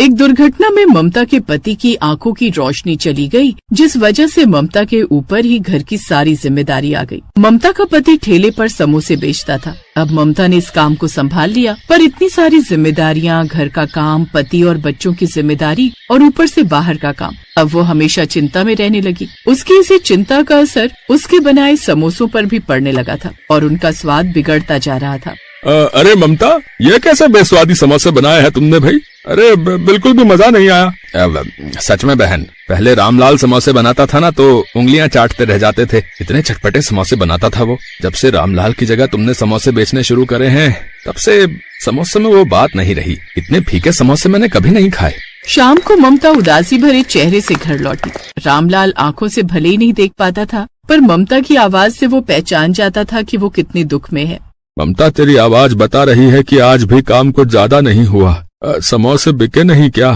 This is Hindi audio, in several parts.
एक दुर्घटना में ममता के पति की आंखों की रोशनी चली गई, जिस वजह से ममता के ऊपर ही घर की सारी जिम्मेदारी आ गई। ममता का पति ठेले पर समोसे बेचता था। अब ममता ने इस काम को संभाल लिया, पर इतनी सारी जिम्मेदारियां, घर का काम, पति और बच्चों की जिम्मेदारी और ऊपर से बाहर का काम, अब वो हमेशा चिंता में रहने लगी। उसकी इसी चिंता का असर उसके बनाए समोसों पर भी पड़ने लगा था और उनका स्वाद बिगड़ता जा रहा था। अरे ममता, ये कैसे बेस्वादी समोसे बनाए हैं तुमने भाई? अरे बिल्कुल भी मजा नहीं आया। सच में बहन, पहले रामलाल समोसे बनाता था ना तो उंगलियां चाटते रह जाते थे। इतने चटपटे समोसे बनाता था वो। जब से रामलाल की जगह तुमने समोसे बेचने शुरू करे हैं, तब से समोसे में वो बात नहीं रही। इतने फीके समोसे मैंने कभी नहीं खाए। शाम को ममता उदासी भरे चेहरे से घर लौटी। रामलाल आंखों से भले ही नहीं देख पाता था, पर ममता की आवाज से वो पहचान जाता था कि वो कितनी दुख में है। ममता, तेरी आवाज बता रही है कि आज भी काम कुछ ज्यादा नहीं हुआ। समोसे बिके नहीं क्या?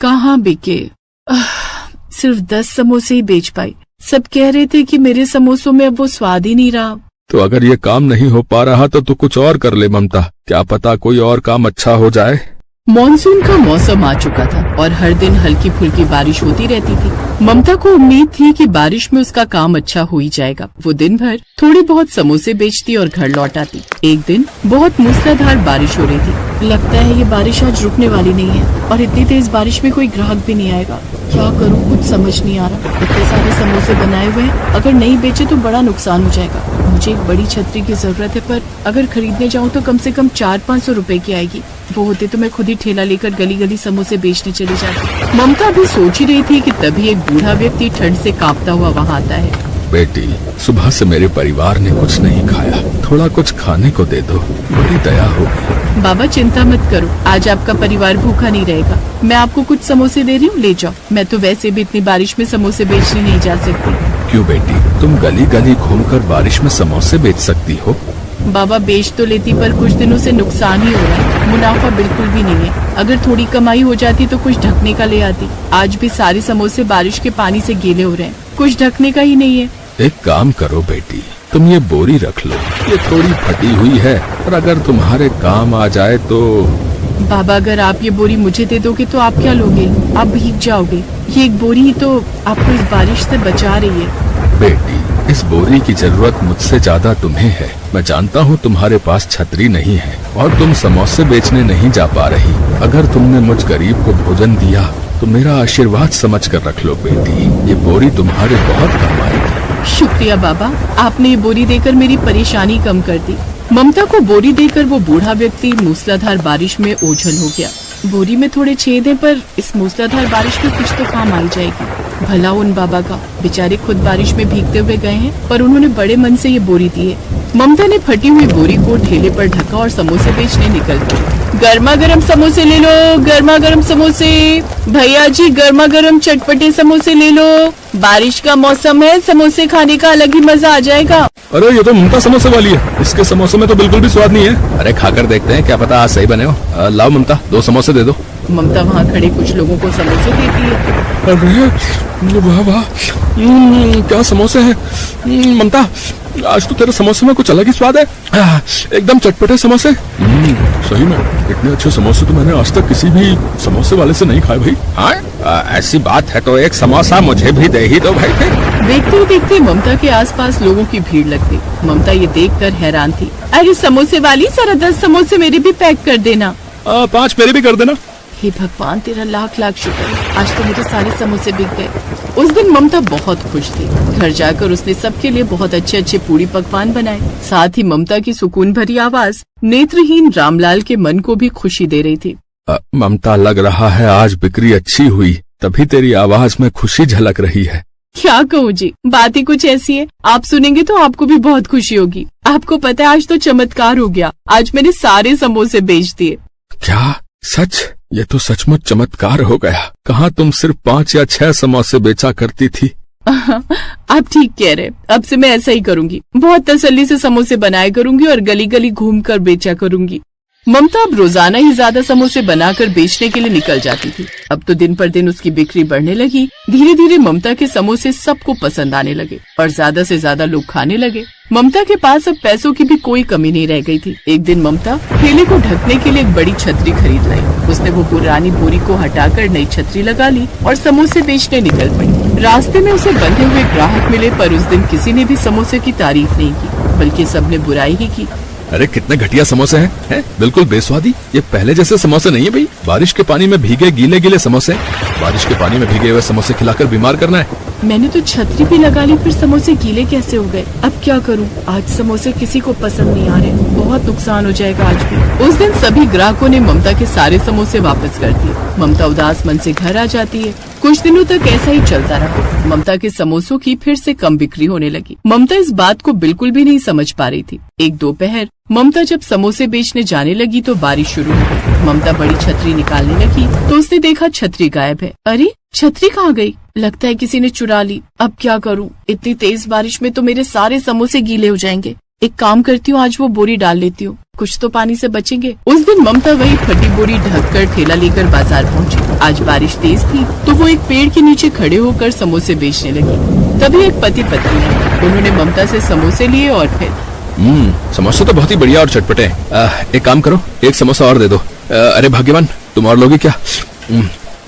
कहाँ बिके? सिर्फ 10 समोसे ही बेच पाई। सब कह रहे थे कि मेरे समोसों में अब वो स्वाद ही नहीं रहा। तो अगर ये काम नहीं हो पा रहा तो तू कुछ और कर ले ममता, क्या पता कोई और काम अच्छा हो जाए। मॉनसून का मौसम आ चुका था और हर दिन हल्की फुल्की बारिश होती रहती थी। ममता को उम्मीद थी कि बारिश में उसका काम अच्छा हो ही जाएगा। वो दिन भर थोड़े बहुत समोसे बेचती और घर लौट आती। एक दिन बहुत मूसलाधार बारिश हो रही थी। लगता है ये बारिश आज रुकने वाली नहीं है और इतनी तेज बारिश में कोई ग्राहक भी नहीं आएगा। क्या करूँ, कुछ समझ नहीं आ रहा। इतने सारे समोसे बनाए हुए हैं, अगर नहीं बेचे तो बड़ा नुकसान हो जाएगा। मुझे एक बड़ी छतरी की जरूरत है, पर अगर खरीदने जाऊँ तो कम से कम 400-500 रुपए की आएगी। वो होते तो मैं खुद ही ठेला लेकर गली गली समोसे बेचने चली जाती। ममता भी सोच ही रही थी कि तभी एक बूढ़ा व्यक्ति ठंड से कांपता हुआ वहाँ आता है। बेटी, सुबह से मेरे परिवार ने कुछ नहीं खाया, थोड़ा कुछ खाने को दे दो, बड़ी दया होगी। बाबा चिंता मत करो, आज आपका परिवार भूखा नहीं रहेगा। मैं आपको कुछ समोसे दे रही हूँ, ले जाओ। मैं तो वैसे भी इतनी बारिश में समोसे बेचने नहीं जा सकती। क्यों बेटी, तुम गली गली घूमकर बारिश में समोसे बेच सकती हो। बाबा बेच तो लेती, पर कुछ दिनों से नुकसान ही हो रहा है। मुनाफा बिल्कुल भी नहीं है। अगर थोड़ी कमाई हो जाती तो कुछ ढकने का ले आती। आज भी सारे समोसे बारिश के पानी से गीले हो रहे हैं, कुछ ढकने का ही नहीं है। एक काम करो बेटी, तुम ये बोरी रख लो, ये थोड़ी फटी हुई है और अगर तुम्हारे काम आ जाए तो। बाबा, अगर आप ये बोरी मुझे दे दोगे तो आप क्या लोगे? आप भीग जाओगे। ये एक बोरी ही तो आपको इस बारिश से बचा रही है। बेटी, इस बोरी की जरूरत मुझसे ज्यादा तुम्हें है। मैं जानता हूँ तुम्हारे पास छतरी नहीं है और तुम समोसे बेचने नहीं जा पा रही। अगर तुमने मुझ गरीब को भोजन दिया तो मेरा आशीर्वाद समझ कर रख लो बेटी, ये बोरी तुम्हारे बहुत काम आएगी। शुक्रिया बाबा, आपने ये बोरी देकर मेरी परेशानी कम कर दी। ममता को बोरी देकर वो बूढ़ा व्यक्ति मूसलाधार बारिश में ओझल हो गया। बोरी में थोड़े छेद हैं, पर इस मूसलाधार बारिश में कुछ तो काम आई जाएगी। भला उन बाबा का, बेचारे खुद बारिश में भीगते हुए गए हैं, पर उन्होंने बड़े मन से ये बोरी दी है। ममता ने फटी हुई बोरी को ठेले पर ढका और समोसे बेचने निकल गई। गर्मा गर्म समोसे ले लो, गर्मा गर्म समोसे। भैया जी, गर्मा गर्म चटपटे समोसे ले लो। बारिश का मौसम है, समोसे खाने का अलग ही मजा आ जाएगा। अरे ये तो ममता समोसे वाली है, इसके समोसे में तो बिल्कुल भी स्वाद नहीं है। अरे खाकर देखते हैं, क्या पता आज सही बने हो। लाओ ममता, 2 समोसे दे दो। ममता वहाँ खड़े कुछ लोगों को समोसे देती है। अरे वाह वाह, क्या समोसे हैं ममता, आज तो तेरे समोसे में कुछ अलग ही स्वाद है। एकदम चटपटे समोसे। सही में इतने अच्छे समोसे तो मैंने आज तक किसी भी समोसे वाले से नहीं खाए भाई। हाँ, ऐसी बात है तो एक समोसा मुझे भी दे ही दो भाई। देखते ही देखते ममता के आसपास लोगों की भीड़ लग गई। ममता ये देखकर हैरान थी। अरे समोसे वाली, जरा 10 समोसे मेरे भी पैक कर देना। 5 मेरे भी कर देना। हे भगवान, तेरा लाख लाख शुक्र, आज तो मेरे सारे समोसे बिक गए। उस दिन ममता बहुत खुश थी। घर जाकर उसने सबके लिए बहुत अच्छे अच्छे पूरी पकवान बनाए। साथ ही ममता की सुकून भरी आवाज नेत्रहीन रामलाल के मन को भी खुशी दे रही थी। ममता, लग रहा है आज बिक्री अच्छी हुई, तभी तेरी आवाज में खुशी झलक रही है। क्या कहूँ जी, बात ही कुछ ऐसी है। आप सुनेंगे तो आपको भी बहुत खुशी होगी। आपको पता है, आज तो चमत्कार हो गया। आज मैंने सारे समोसे बेच दिए। क्या सच? ये तो सचमुच चमत्कार हो गया। कहाँ तुम सिर्फ 5 या 6 समोसे बेचा करती थी। आप ठीक कह रहे, अब से मैं ऐसा ही करूंगी। बहुत तसल्ली से समोसे बनाया करूंगी और गली गली घूमकर बेचा करूंगी। ममता अब रोजाना ही ज्यादा समोसे बनाकर बेचने के लिए निकल जाती थी। अब तो दिन पर दिन उसकी बिक्री बढ़ने लगी। धीरे धीरे ममता के समोसे सबको पसंद आने लगे और ज्यादा से ज्यादा लोग खाने लगे। ममता के पास अब पैसों की भी कोई कमी नहीं रह गई थी। एक दिन ममता ठेले को ढकने के लिए एक बड़ी छतरी खरीद लाई। उसने वो पुरानी बोरी को हटाकर नई छतरी लगा ली और समोसे बेचने निकल पड़ी। रास्ते में उसे बंधे हुए ग्राहक मिले, पर उस दिन किसी ने भी समोसे की तारीफ नहीं की, बल्कि सबने बुराई ही की। अरे कितने घटिया समोसे हैं, बिल्कुल बेस्वादी। ये पहले जैसे समोसे नहीं है भाई। बारिश के पानी में भीगे गीले गीले समोसे, बारिश के पानी में भीगे हुए समोसे खिलाकर बीमार करना है। मैंने तो छतरी भी लगा ली, फिर समोसे गीले कैसे हो गए? अब क्या करूं? आज समोसे किसी को पसंद नहीं आ रहे, बहुत नुकसान हो जाएगा आज भी। उस दिन सभी ग्राहकों ने ममता के सारे समोसे वापस कर दिए। ममता उदास मन से घर आ जाती है। कुछ दिनों तक ऐसा ही चलता रहा। ममता के समोसों की फिर से कम बिक्री होने लगी। ममता इस बात को बिल्कुल भी नहीं समझ पा रही थी। एक दोपहर ममता जब समोसे बेचने जाने लगी तो बारिश शुरू हो गई। ममता बड़ी छतरी निकालने लगी तो उसने देखा छतरी गायब है। अरे छतरी कहाँ गई? लगता है किसी ने चुरा ली। अब क्या करूं? इतनी तेज बारिश में तो मेरे सारे समोसे गीले हो जाएंगे। एक काम करती हूँ, आज वो बोरी डाल लेती हूँ, कुछ तो पानी से बचेंगे। उस दिन ममता वही फटी बोरी ढककर ठेला लेकर बाजार पहुँची। आज बारिश तेज थी तो वो एक पेड़ के नीचे खड़े होकर समोसे बेचने लगी। तभी एक पति पत्नी आए। उन्होंने ममता से समोसे लिए और फिर समोसे तो बहुत ही बढ़िया और चटपटे हैं। एक काम करो, एक समोसा और दे दो। अरे भाग्यवान, तुम और लोगी क्या?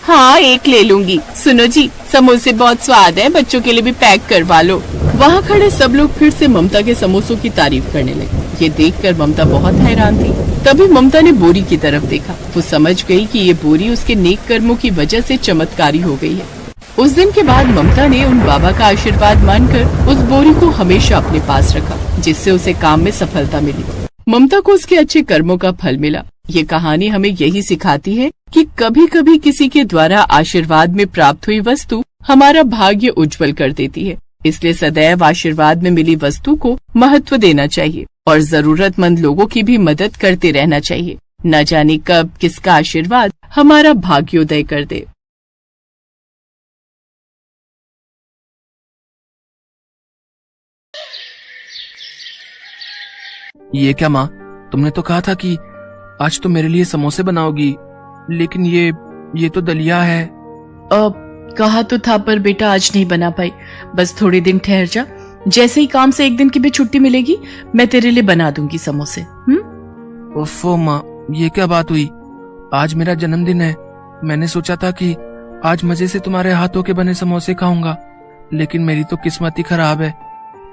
हाँ, एक ले लूंगी। सुनो जी, समोसे बहुत स्वाद है, बच्चों के लिए भी पैक करवा लो। वहाँ खड़े सब लोग फिर से ममता के समोसों की तारीफ करने लगे। ये देखकर ममता बहुत हैरान थी। तभी ममता ने बोरी की तरफ देखा। वो समझ गई कि ये बोरी उसके नेक कर्मों की वजह से चमत्कारी हो गई है। उस दिन के बाद ममता ने उन बाबा का आशीर्वाद मानकर उस बोरी को हमेशा अपने पास रखा, जिससे उसे काम में सफलता मिली। ममता को उसके अच्छे कर्मों का फल मिला। ये कहानी हमें यही सिखाती है कि कभी कभी किसी के द्वारा आशीर्वाद में प्राप्त हुई वस्तु हमारा भाग्य उज्जवल कर देती है। इसलिए सदैव आशीर्वाद में मिली वस्तु को महत्व देना चाहिए और जरूरतमंद लोगों की भी मदद करते रहना चाहिए। न जाने कब किसका आशीर्वाद हमारा भाग्योदय कर दे। ये क्या माँ, तुमने तो कहा था कि आज तो मेरे लिए समोसे बनाओगी, लेकिन ये तो दलिया है। कहा तो था, पर बेटा आज नहीं बना पाई। बस थोड़े दिन ठहर जा, जैसे ही काम से एक दिन की भी छुट्टी मिलेगी मैं तेरे लिए बना दूंगी समोसे। ओफो माँ, ये क्या बात हुई? आज मेरा जन्मदिन है। मैंने सोचा था कि आज मजे से तुम्हारे हाथों के बने समोसे खाऊंगा, लेकिन मेरी तो किस्मत ही खराब है।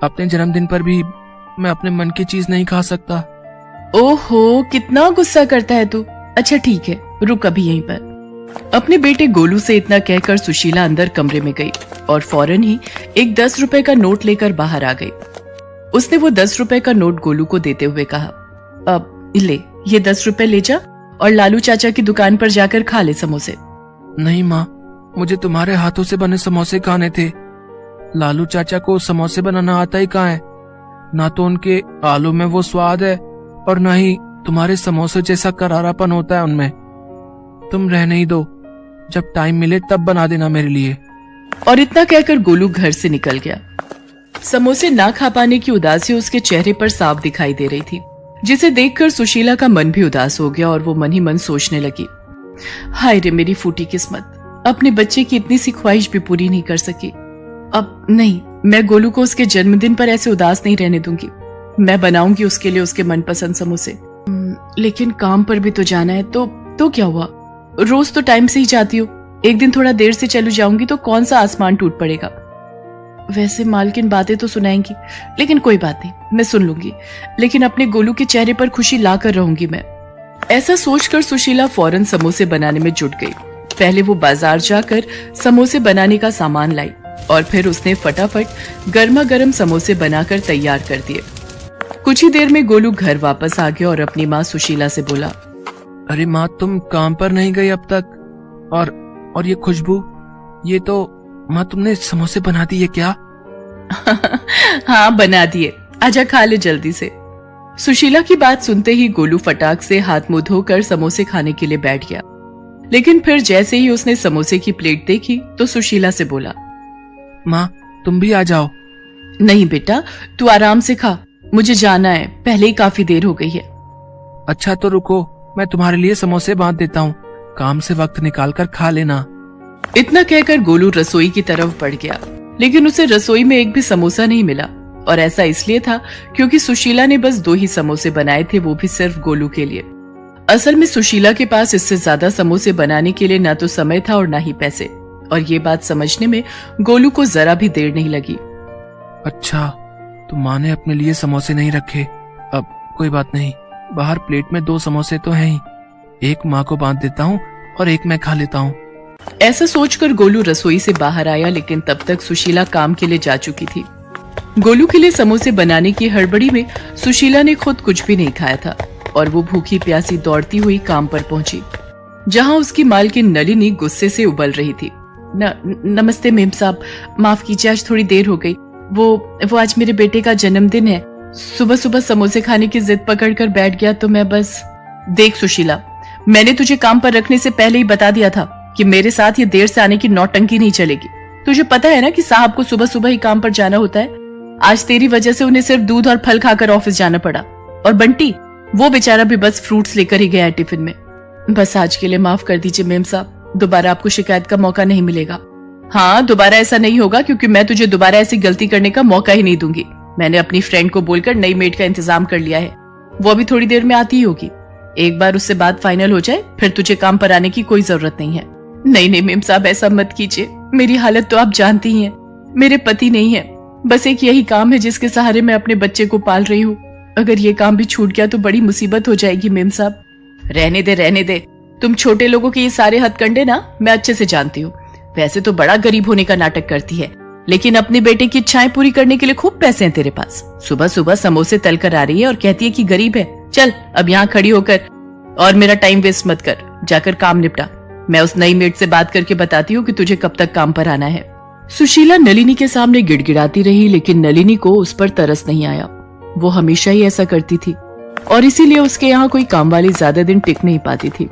अपने जन्मदिन पर भी मैं अपने मन की चीज नहीं खा सकता। ओहो, कितना गुस्सा करता है तू। अच्छा ठीक है, रुक अभी यहीं पर। अपने बेटे गोलू से इतना कहकर सुशीला अंदर कमरे में गई और फौरन ही एक 10 रुपए का नोट लेकर बाहर आ गई। उसने वो 10 रुपए का नोट गोलू को देते हुए कहा, अब ले, ये 10 रुपए ले जा और लालू चाचा की दुकान पर जाकर खा ले समोसे। नहीं माँ, मुझे तुम्हारे हाथों से बने समोसे खाने थे। लालू चाचा को समोसे बनाना आता ही कहाँ है? ना तो उनके आलू में वो स्वाद है और न ही तुम्हारे समोसे जैसा करारापन होता है उनमें। तुम रहने ही दो, जब टाइम मिले तब बना देना मेरे लिए। और इतना कहकर गोलू घर से निकल गया। समोसे ना खा पाने की उदासी उसके चेहरे पर साफ दिखाई दे रही थी, जिसे देखकर सुशीला का मन भी उदास हो गया और वो मन ही मन सोचने लगी, हाय रे मेरी फूटी किस्मत, अपने बच्चे की इतनी सी ख्वाहिश भी पूरी नहीं कर सकी। अब नहीं, मैं गोलू को उसके जन्मदिन पर ऐसे उदास नहीं रहने दूंगी। मैं बनाऊंगी उसके लिए उसके मनपसंद समोसे। लेकिन काम पर भी तो जाना है, तो क्या हुआ? रोज तो टाइम से ही जाती हो, एक दिन थोड़ा देर से चलू जाऊंगी तो कौन सा आसमान टूट पड़ेगा। वैसे मालकिन बातें तो सुनाएंगी, लेकिन कोई बात नहीं, मैं सुन लूंगी। लेकिन अपने गोलू के चेहरे पर खुशी लाकर रहूंगी मैं। ऐसा सोचकर सुशीला फौरन समोसे बनाने में जुट गई। पहले वो बाजार जाकर समोसे बनाने का सामान लाई और फिर उसने फटाफट गर्मा गर्म समोसे बनाकर तैयार कर दिए। कुछ ही देर में गोलू घर वापस आ गया और अपनी माँ सुशीला से बोला, अरे माँ, तुम काम पर नहीं गई अब तक? और ये खुशबू, ये तो माँ तुमने समोसे बना दिए क्या? हाँ बना दिए, आजा खा ले जल्दी से। सुशीला की बात सुनते ही गोलू फटाक से हाथ मुंह धोकर समोसे खाने के लिए बैठ गया। लेकिन फिर जैसे ही उसने समोसे की प्लेट देखी तो सुशीला से बोला, माँ तुम भी आ जाओ। नहीं बेटा, तू आराम से खा, मुझे जाना है, पहले ही काफी देर हो गई है। अच्छा तो रुको, मैं तुम्हारे लिए समोसे बांध देता हूँ, काम से वक्त निकाल कर खा लेना। इतना कहकर गोलू रसोई की तरफ बढ़ गया, लेकिन उसे रसोई में एक भी समोसा नहीं मिला। और ऐसा इसलिए था क्योंकि सुशीला ने बस 2 ही समोसे बनाए थे, वो भी सिर्फ गोलू के लिए। असल में सुशीला के पास इससे ज्यादा समोसे बनाने के लिए ना तो समय था और ना ही पैसे। और ये बात समझने में गोलू को जरा भी देर नहीं लगी। अच्छा, तो माँ ने अपने लिए समोसे नहीं रखे। अब कोई बात नहीं, बाहर प्लेट में 2 समोसे तो हैं ही, एक माँ को बांध देता हूँ और एक मैं खा लेता हूँ। ऐसा सोचकर गोलू रसोई से बाहर आया, लेकिन तब तक सुशीला काम के लिए जा चुकी थी। गोलू के लिए समोसे बनाने की हड़बड़ी में सुशीला ने खुद कुछ भी नहीं खाया था और वो भूखी प्यासी दौड़ती हुई काम पर पहुंची, जहां उसकी मालकिन नलिनी गुस्से से उबल रही थी। नमस्ते मेम साहब, माफ कीजिए, आज थोड़ी देर हो गई। वो आज मेरे बेटे का जन्मदिन है। सुबह सुबह समोसे खाने की जिद पकड़कर बैठ गया तो मैं बस। देख सुशीला, मैंने तुझे काम पर रखने से पहले ही बता दिया था कि मेरे साथ ये देर से आने की नौटंकी नहीं चलेगी। तुझे पता है ना कि साहब को सुबह सुबह ही काम पर जाना होता है। आज तेरी वजह से उन्हें सिर्फ दूध और फल खाकर ऑफिस जाना पड़ा। और बंटी, वो बेचारा भी बस फ्रूट्स लेकर ही गया है टिफिन में। बस आज के लिए माफ कर दीजिए मेम साहब, दोबारा आपको शिकायत का मौका नहीं मिलेगा। हाँ, दोबारा ऐसा नहीं होगा, क्योंकि मैं तुझे दोबारा ऐसी गलती करने का मौका ही नहीं दूंगी। मैंने अपनी फ्रेंड को बोलकर नई मेड का इंतजाम कर लिया है, वो अभी थोड़ी देर में आती ही होगी। एक बार उससे बात फाइनल हो जाए फिर तुझे काम पर आने की कोई जरूरत नहीं है। नहीं मेम साहब, ऐसा मत कीजिए, मेरी हालत तो आप जानती ही हैं। मेरे पति नहीं है, बस एक यही काम है जिसके सहारे मैं अपने बच्चे को पाल रही हूँ। अगर ये काम भी छूट गया तो बड़ी मुसीबत हो जाएगी मेम साहब। रहने दे, तुम छोटे लोगों के ये सारे हथकंडे ना मैं अच्छे से जानती हूँ। वैसे तो बड़ा गरीब होने का नाटक करती है, लेकिन अपने बेटे की इच्छाएं पूरी करने के लिए खूब पैसे हैं तेरे पास। सुबह सुबह समोसे तल कर आ रही है और कहती है कि गरीब है। चल अब यहाँ खड़ी होकर और मेरा टाइम वेस्ट मत कर, जाकर काम निपटा। मैं उस नई मेड से बात करके बताती हूँ कि तुझे कब तक काम पर आना है। सुशीला नलिनी के सामने गिड़गिड़ाती रही, लेकिन नलिनी को उस पर तरस नहीं आया। वो हमेशा ही ऐसा करती थी और इसीलिए उसके यहाँ कोई काम वाली ज्यादा दिन टिक नहीं पाती थी।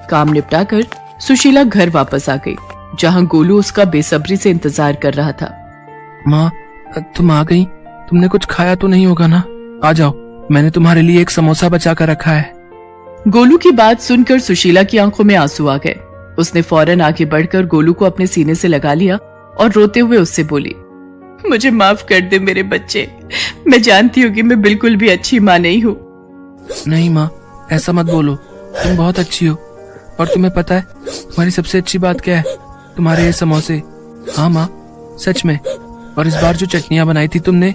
काम निपटा कर सुशीला घर वापस आ गई, जहाँ गोलू उसका बेसब्री से इंतजार कर रहा था। माँ, तुम आ गई? तुमने कुछ खाया तो नहीं होगा ना? आ जाओ, मैंने तुम्हारे लिए एक समोसा बचा कर रखा है। गोलू की बात सुनकर सुशीला की आंखों में आंसू आ गए। उसने फौरन आगे बढ़कर गोलू को अपने सीने से लगा लिया और रोते हुए उससे बोली, मुझे माफ कर दे मेरे बच्चे, मैं जानती हूँ कि मैं बिल्कुल भी अच्छी माँ नहीं हूँ। नहीं माँ, ऐसा मत बोलो, तुम बहुत अच्छी हो। और तुम्हें पता है तुम्हारी सबसे अच्छी बात क्या है? तुम्हारे ये समोसे। हाँ माँ, सच में। और इस बार जो चटनियाँ बनाई थी तुमने,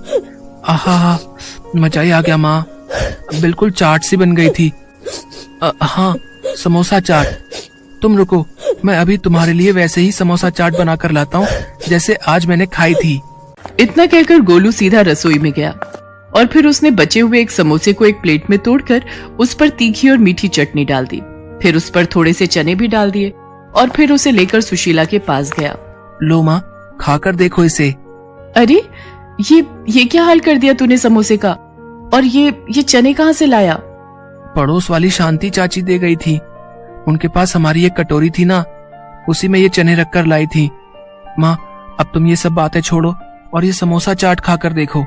आहा, मजा ही आ गया माँ, बिल्कुल चाट सी बन गई थी। हाँ, समोसा चाट। तुम रुको, मैं अभी तुम्हारे लिए वैसे ही समोसा चाट बनाकर लाता हूँ जैसे आज मैंने खाई थी। इतना कहकर गोलू सीधा रसोई में गया और फिर उसने बचे हुए एक समोसे को एक प्लेट में तोड़कर उस पर तीखी और मीठी चटनी डाल दी। फिर उस पर थोड़े से चने भी डाल दिए और फिर उसे लेकर सुशीला के पास गया। लो माँ, खाकर देखो इसे। अरे ये क्या हाल कर दिया तूने समोसे का? और ये चने कहाँ से लाया? पड़ोस वाली शांति चाची दे गई थी, उनके पास हमारी एक कटोरी थी ना, उसी में ये चने रखकर लाई थी। माँ, अब तुम ये सब बातें छोड़ो और ये समोसा चाट खाकर देखो।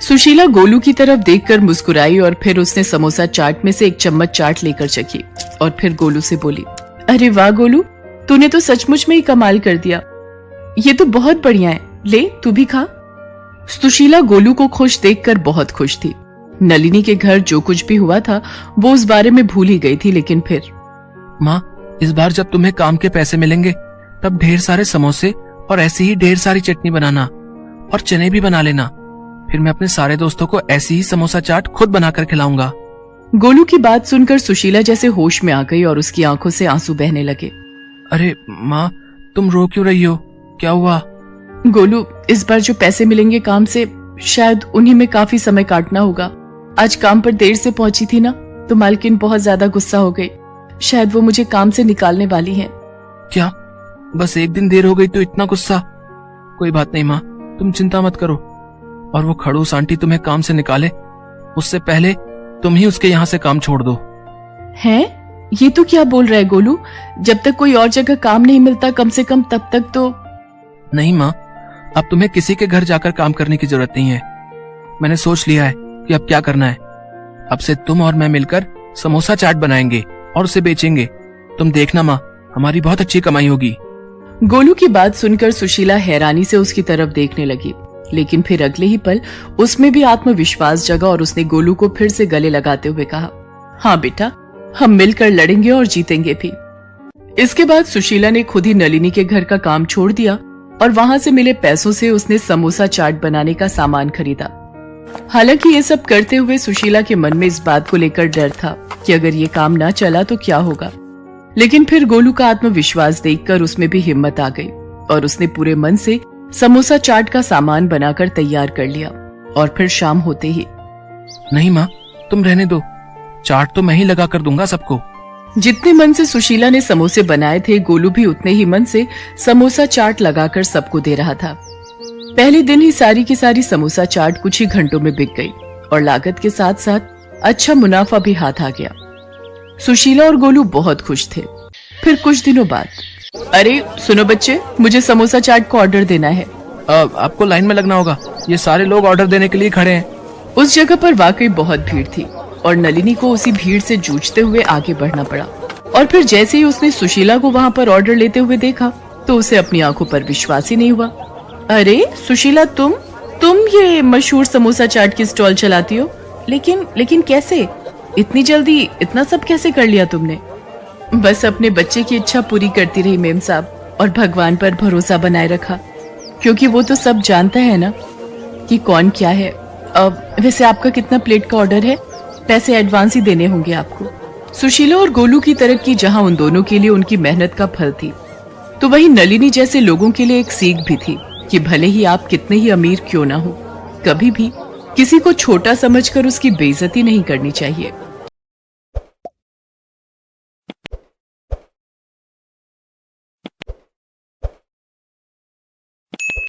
सुशीला गोलू की तरफ देखकर मुस्कुराई और फिर उसने समोसा चाट में से एक चम्मच चाट लेकर चखी और फिर गोलू से बोली, अरे वाह गोलू, तूने तो सचमुच में ही कमाल कर दिया, ये तो बहुत बढ़िया है, ले तू भी खा। सुशीला गोलू को खुश देखकर बहुत खुश थी। नलिनी के घर जो कुछ भी हुआ था वो उस बारे में भूल ही गई थी, लेकिन फिर माँ, इस बार जब तुम्हें काम के पैसे मिलेंगे तब ढेर सारे समोसे और ऐसी ही ढेर सारी चटनी बनाना और चने भी बना लेना। फिर मैं अपने सारे दोस्तों को ऐसी ही समोसा चाट खुद बनाकर खिलाऊंगा। गोलू की बात सुनकर सुशीला जैसे होश में आ गई और उसकी आंखों से आंसू बहने लगे। अरे माँ, तुम रो क्यों रही हो? क्या हुआ? गोलू, इस बार जो पैसे मिलेंगे काम से, शायद उन्हीं में काफी समय काटना होगा। आज काम पर देर से पहुंची थी ना, तो मालकिन बहुत ज्यादा गुस्सा हो गई। शायद वो मुझे काम से निकालने वाली है। क्या? बस एक दिन देर हो गई तो इतना गुस्सा? कोई बात नहीं माँ, तुम चिंता मत करो। और वो खड़ूस आंटी तुम्हें काम से निकाले उससे पहले तुम ही उसके यहाँ से काम छोड़ दो। हैं? ये तो क्या बोल रहा है गोलू? जब तक कोई और जगह काम नहीं मिलता कम से कम तब तक तो। नहीं माँ, अब तुम्हें किसी के घर जाकर काम करने की जरूरत नहीं है। मैंने सोच लिया है कि अब क्या करना है। अब से तुम और मैं मिलकर समोसा चाट बनाएंगे और उसे बेचेंगे। तुम देखना माँ, हमारी बहुत अच्छी कमाई होगी। गोलू की बात सुनकर सुशीला हैरानी से उसकी तरफ देखने लगी, लेकिन फिर अगले ही पल उसमें भी आत्मविश्वास जगा और उसने गोलू को फिर से गले लगाते हुए कहा, हाँ बेटा, हम मिलकर लड़ेंगे और जीतेंगे भी। इसके बाद सुशीला ने खुद ही नलिनी के घर का काम छोड़ दिया और वहां से मिले पैसों से उसने समोसा चाट बनाने का सामान खरीदा। हालांकि ये सब करते हुए सुशीला के मन में इस बात को लेकर डर था कि अगर ये काम ना चला तो क्या होगा, लेकिन फिर गोलू का आत्मविश्वास देखकर उसमें भी हिम्मत आ गई और उसने पूरे मन से समोसा चाट का सामान बनाकर तैयार कर लिया। और फिर शाम होते ही, नहीं माँ, तुम रहने दो, चाट तो मैं ही लगा कर दूंगा सबको। जितने मन से सुशीला ने समोसे बनाए थे, गोलू भी उतने ही मन से समोसा चाट लगाकर सबको दे रहा था। पहले दिन ही सारी की सारी समोसा चाट कुछ ही घंटों में बिक गई और लागत के साथ साथ अच्छा मुनाफा भी हाथ आ गया। सुशीला और गोलू बहुत खुश थे। फिर कुछ दिनों बाद, अरे सुनो बच्चे, मुझे समोसा चाट को ऑर्डर देना है। आपको लाइन में लगना होगा, ये सारे लोग ऑर्डर देने के लिए खड़े हैं। उस जगह पर वाकई बहुत भीड़ थी और नलिनी को उसी भीड़ से जूझते हुए आगे बढ़ना पड़ा। और फिर जैसे ही उसने सुशीला को वहां पर ऑर्डर लेते हुए देखा तो उसे अपनी आंखों पर विश्वास ही नहीं हुआ। अरे सुशीला, तुम ये मशहूर समोसा चाट की स्टॉल चलाती हो, लेकिन कैसे? इतनी जल्दी इतना सब कैसे कर लिया तुमने? बस अपने बच्चे की इच्छा पूरी करती रही मेम साहब, और भगवान पर भरोसा बनाए रखा, क्योंकि वो तो सब जानता है ना कि कौन क्या है। अब वैसे आपका कितना प्लेट का ऑर्डर है? पैसे एडवांस ही देने होंगे आपको। सुशीला और गोलू की तरक्की जहां उन दोनों के लिए उनकी मेहनत का फल थी, तो वहीं नलिनी जैसे लोगों के लिए एक सीख भी थी कि भले ही आप कितने ही अमीर क्यों ना हो, कभी भी किसी को छोटा समझकर उसकी बेइज्जती नहीं करनी चाहिए।